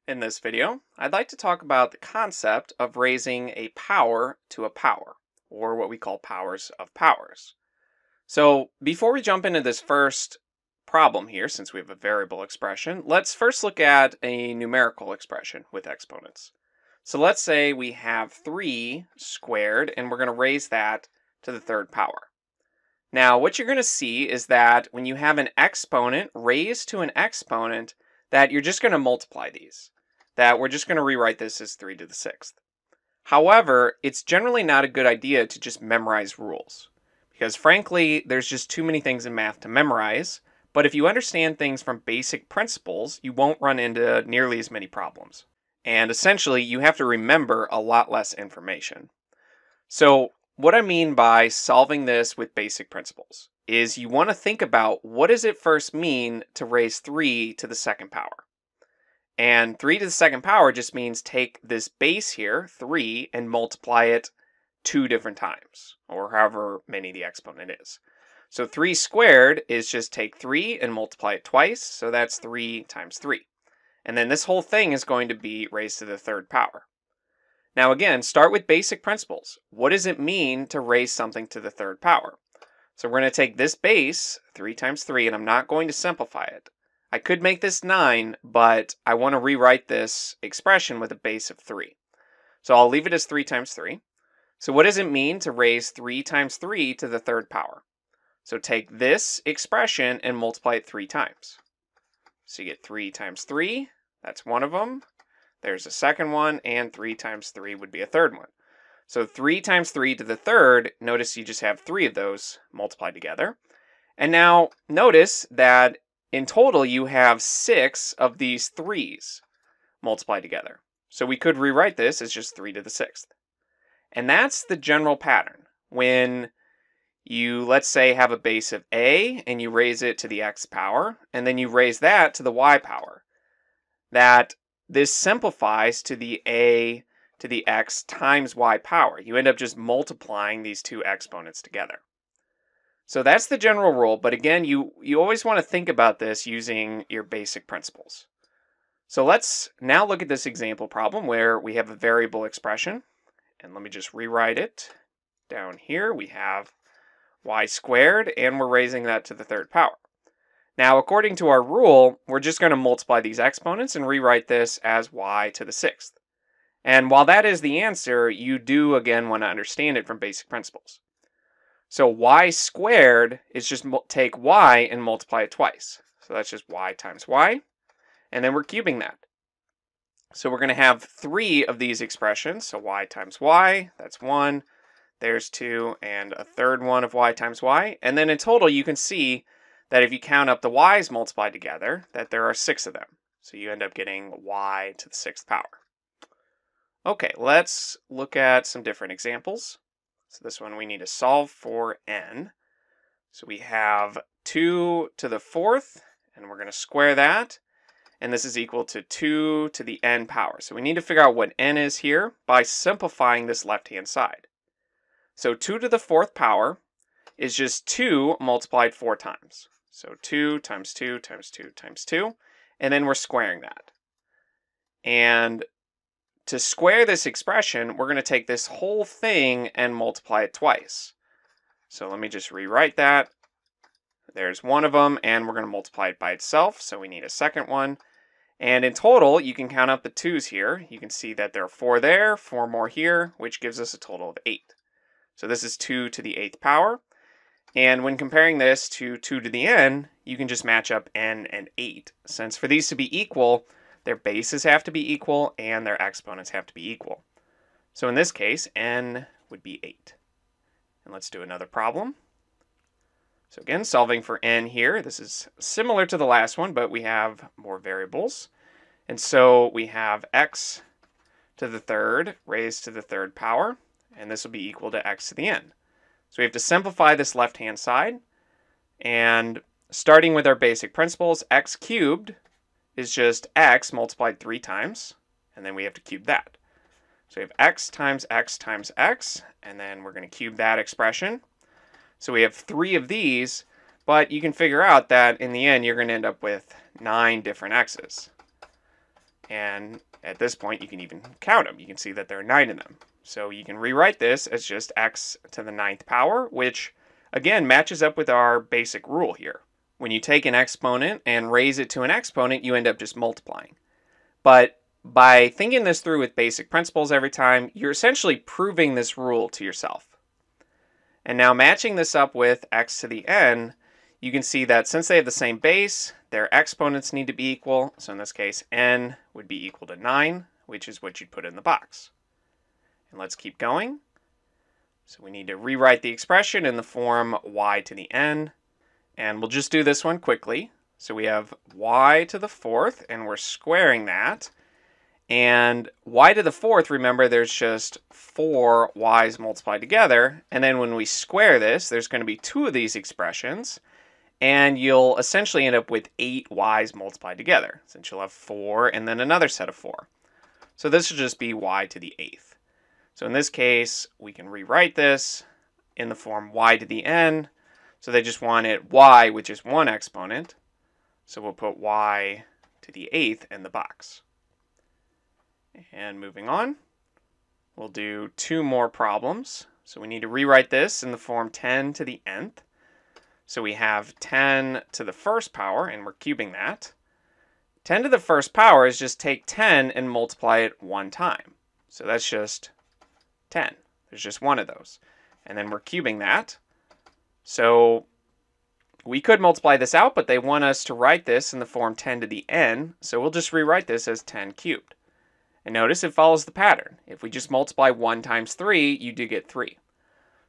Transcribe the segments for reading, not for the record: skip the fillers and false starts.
In this video, I'd like to talk about the concept of raising a power to a power, or what we call powers of powers. So before we jump into this first problem here, since we have a variable expression, let's first look at a numerical expression with exponents. So let's say we have 3 squared, and we're going to raise that to the third power. Now, what you're going to see is that when you have an exponent raised to an exponent, that you're just going to multiply these. That we're just going to rewrite this as 3 to the 6th. However, it's generally not a good idea to just memorize rules, because frankly, there's just too many things in math to memorize. But if you understand things from basic principles, you won't run into nearly as many problems. And essentially, you have to remember a lot less information. So what I mean by solving this with basic principles is you want to think about, what does it first mean to raise 3 to the second power? And 3 to the second power just means take this base here, 3, and multiply it 2 different times, or however many the exponent is. So 3 squared is just take 3 and multiply it twice, so that's 3 times 3. And then this whole thing is going to be raised to the third power. Now again, start with basic principles. What does it mean to raise something to the third power? So we're going to take this base, 3 times 3, and I'm not going to simplify it. I could make this 9, but I want to rewrite this expression with a base of 3. So I'll leave it as 3 times 3. So what does it mean to raise 3 times 3 to the third power? So take this expression and multiply it 3 times. So you get 3 times 3, that's one of them. There's a second one, and 3 times 3 would be a third one. So 3 times 3 to the third, notice you just have 3 of those multiplied together. And now notice that in total, you have 6 of these 3's multiplied together. So we could rewrite this as just 3 to the 6th. And that's the general pattern. When you, let's say, have a base of a, and you raise it to the x power, and then you raise that to the y power, that this simplifies to the a to the x times y power. You end up just multiplying these two exponents together. So that's the general rule, but again, you always want to think about this using your basic principles. So let's now look at this example problem where we have a variable expression, and let me just rewrite it. Down here we have y squared, and we're raising that to the third power. Now, according to our rule, we're just going to multiply these exponents and rewrite this as y to the 6th. And while that is the answer, you do again want to understand it from basic principles. So y squared is just take y and multiply it twice. So that's just y times y. And then we're cubing that. So we're going to have 3 of these expressions. So y times y, that's 1. There's 2, and a third one of y times y. And then in total, you can see that if you count up the y's multiplied together, that there are 6 of them. So you end up getting y to the 6th power. Okay, let's look at some different examples. So this one we need to solve for n. So we have 2 to the 4th, and we're going to square that. And this is equal to 2 to the n power. So we need to figure out what n is here by simplifying this left-hand side. So 2 to the 4th power is just 2 multiplied 4 times. So 2 times 2 times 2 times 2. And then we're squaring that. And to square this expression, we're going to take this whole thing and multiply it twice. So let me just rewrite that. There's one of them, and we're going to multiply it by itself, so we need a second one. And in total, you can count up the 2's here. You can see that there are 4 there, 4 more here, which gives us a total of 8. So this is 2 to the 8th power. And when comparing this to 2 to the n, you can just match up n and 8. Since for these to be equal, their bases have to be equal and their exponents have to be equal. So in this case, n would be 8. And let's do another problem. So again, solving for n here. This is similar to the last one, but we have more variables. And so we have x to the third raised to the third power, and this will be equal to x to the n. So we have to simplify this left-hand side. And starting with our basic principles, x cubed is just x multiplied 3 times, and then we have to cube that. So we have x times x times x, and then we're going to cube that expression. So we have 3 of these, but you can figure out that in the end you're going to end up with 9 different x's. And at this point, you can even count them. You can see that there are 9 of them. So you can rewrite this as just x to the 9th power, which again matches up with our basic rule here. When you take an exponent and raise it to an exponent, you end up just multiplying. But by thinking this through with basic principles every time, you're essentially proving this rule to yourself. And now matching this up with x to the n, you can see that since they have the same base, their exponents need to be equal. So in this case, n would be equal to 9, which is what you'd put in the box. And let's keep going. So we need to rewrite the expression in the form y to the n. And we'll just do this one quickly. So we have y to the 4th, and we're squaring that. And y to the 4th, remember, there's just 4 y's multiplied together. And then when we square this, there's going to be 2 of these expressions. And you'll essentially end up with 8 y's multiplied together, since you'll have 4 and then another set of 4. So this will just be y to the 8th. So in this case, we can rewrite this in the form y to the n. So they just wanted y, which is 1 exponent. So we'll put y to the 8th in the box. And moving on, we'll do 2 more problems. So we need to rewrite this in the form 10 to the nth. So we have 10 to the 1st power, and we're cubing that. 10 to the 1st power is just take 10 and multiply it 1 time. So that's just 10. There's just 1 of those. And then we're cubing that. So we could multiply this out, but they want us to write this in the form 10 to the n. So we'll just rewrite this as 10 cubed. And notice it follows the pattern. If we just multiply 1 times 3, you do get 3.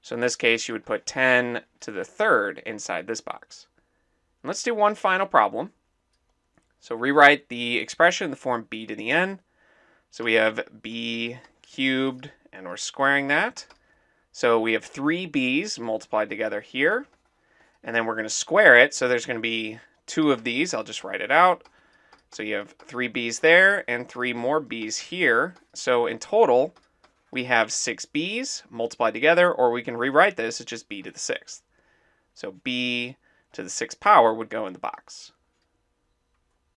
So in this case, you would put 10 to the 3rd inside this box. And let's do one final problem. So rewrite the expression in the form b to the n. So we have b cubed, and we're squaring that. So we have 3 b's multiplied together here. And then we're going to square it. So there's going to be 2 of these. I'll just write it out. So you have 3 b's there and 3 more b's here. So in total, we have 6 b's multiplied together, or we can rewrite this as just b to the 6th. So b to the 6th power would go in the box.